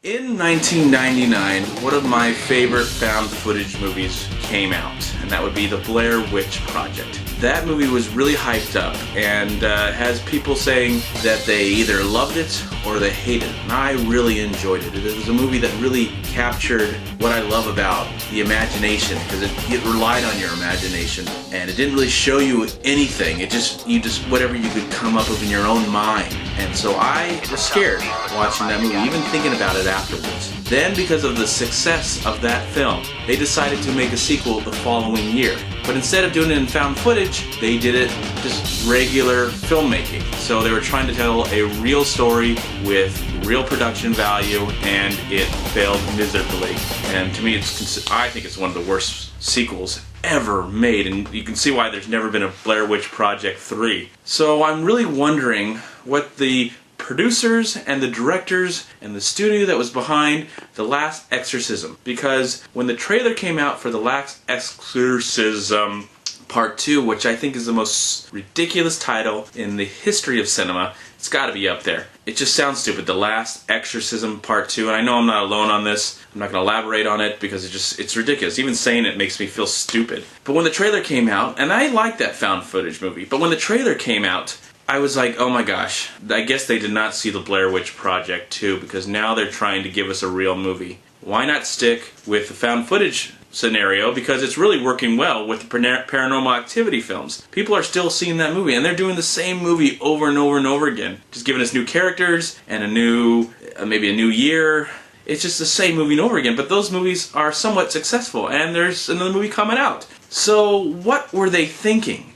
In 1999, one of my favorite found footage movies came out, and that would be the Blair Witch Project. That movie was really hyped up and has people saying that they either loved it or they hated it, and I really enjoyed it. It was a movie that really captured what I love about the imagination, because it relied on your imagination, and it didn't really show you anything. You just whatever you could come up with in your own mind. And so I was scared watching that movie, even thinking about it afterwards. Then, because of the success of that film, they decided to make a sequel the following year. But instead of doing it in found footage, they did it just regular filmmaking. So they were trying to tell a real story with real production value, and it failed miserably. And to me, I think it's one of the worst sequels ever made, and you can see why there's never been a Blair Witch Project 3. So I'm really wondering what the producers and the directors and the studio that was behind The Last Exorcism, because when the trailer came out for The Last Exorcism Part 2, which I think is the most ridiculous title in the history of cinema, it's got to be up there. It just sounds stupid, The Last Exorcism Part 2, and I know I'm not alone on this. I'm not going to elaborate on it because it's ridiculous. Even saying it makes me feel stupid. But when the trailer came out, and I like that found footage movie, but when the trailer came out, I was like, oh my gosh, I guess they did not see the Blair Witch Project 2, because now they're trying to give us a real movie. Why not stick with the found footage scenario, because it's really working well with the Paranormal Activity films. People are still seeing that movie, and they're doing the same movie over and over and over again, just giving us new characters and maybe a new year. It's just the same movie over again, but those movies are somewhat successful, and there's another movie coming out. So what were they thinking?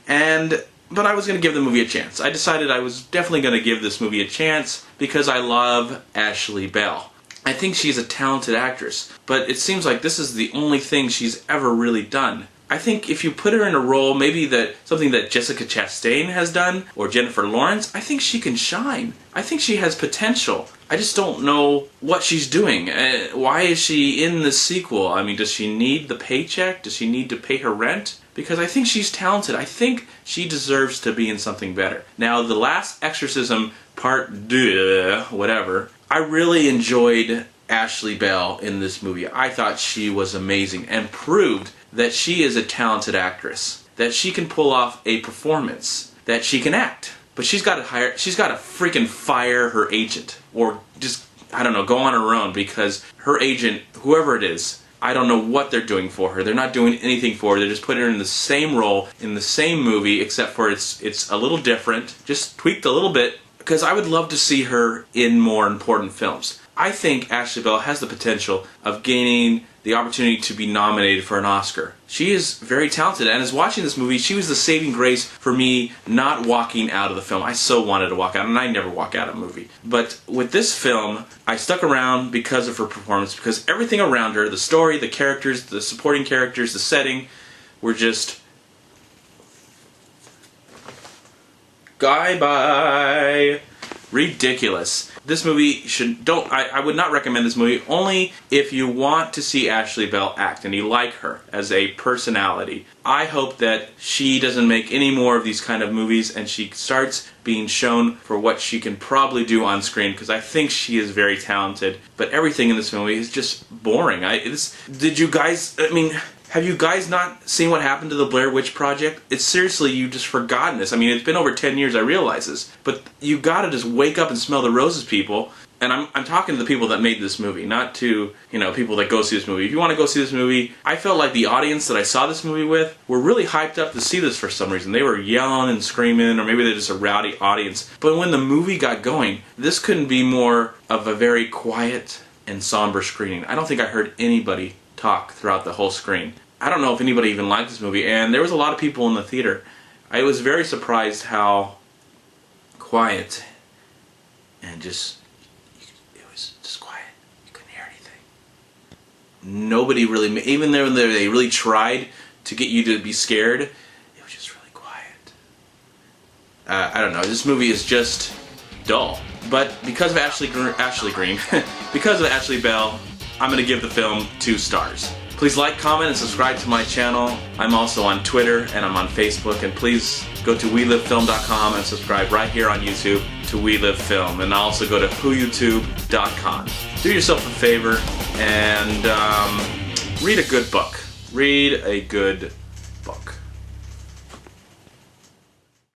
But I was going to give the movie a chance. I decided I was definitely going to give this movie a chance because I love Ashley Bell. I think she's a talented actress, but it seems like this is the only thing she's ever really done. I think if you put her in a role, maybe something that Jessica Chastain has done, or Jennifer Lawrence, I think she can shine. I think she has potential. I just don't know what she's doing. Why is she in the sequel? I mean, does she need the paycheck? Does she need to pay her rent? Because I think she's talented. I think she deserves to be in something better. Now, The Last Exorcism Part 2, whatever, I really enjoyed Ashley Bell in this movie. I thought she was amazing and proved that she is a talented actress, that she can pull off a performance, that she can act. But she's got to freaking fire her agent, or just, I don't know, go on her own, because her agent, whoever it is, I don't know what they're doing for her. They're not doing anything for her. They're just putting her in the same role, in the same movie, except for it's a little different, just tweaked a little bit, because I would love to see her in more important films. I think Ashley Bell has the potential of gaining the opportunity to be nominated for an Oscar. She is very talented, and as watching this movie, she was the saving grace for me not walking out of the film. I so wanted to walk out, and I never walk out of a movie. But with this film, I stuck around because of her performance, because everything around her, the story, the characters, the supporting characters, the setting, were just bye. Ridiculous. This movie I would not recommend this movie, only if you want to see Ashley Bell act and you like her as a personality. I hope that she doesn't make any more of these kind of movies and she starts being shown for what she can probably do on screen, because I think she is very talented. But everything in this movie is just boring. Have you guys not seen what happened to the Blair Witch Project? It's seriously, you've just forgotten this. I mean, it's been over 10 years, I realize this. But you gotta just wake up and smell the roses, people. And I'm talking to the people that made this movie, not to, people that go see this movie. If you want to go see this movie, I felt like the audience that I saw this movie with were really hyped up to see this for some reason. They were yelling and screaming, or maybe they're just a rowdy audience. But when the movie got going, this couldn't be more of a very quiet and somber screening. I don't think I heard anybody talk throughout the whole screen. I don't know if anybody even liked this movie, and there was a lot of people in the theater. I was very surprised how quiet and it was just quiet. You couldn't hear anything. Nobody really, even though they really tried to get you to be scared, it was just really quiet. I don't know, this movie is just dull. But because of Ashley Green, because of Ashley Bell, I'm going to give the film 2 stars. Please like, comment, and subscribe to my channel. I'm also on Twitter and I'm on Facebook. And please go to WeLiveFilm.com and subscribe right here on YouTube to We Live Film. And also go to WhoYouTube.com. do yourself a favor and read a good book. Read a good book.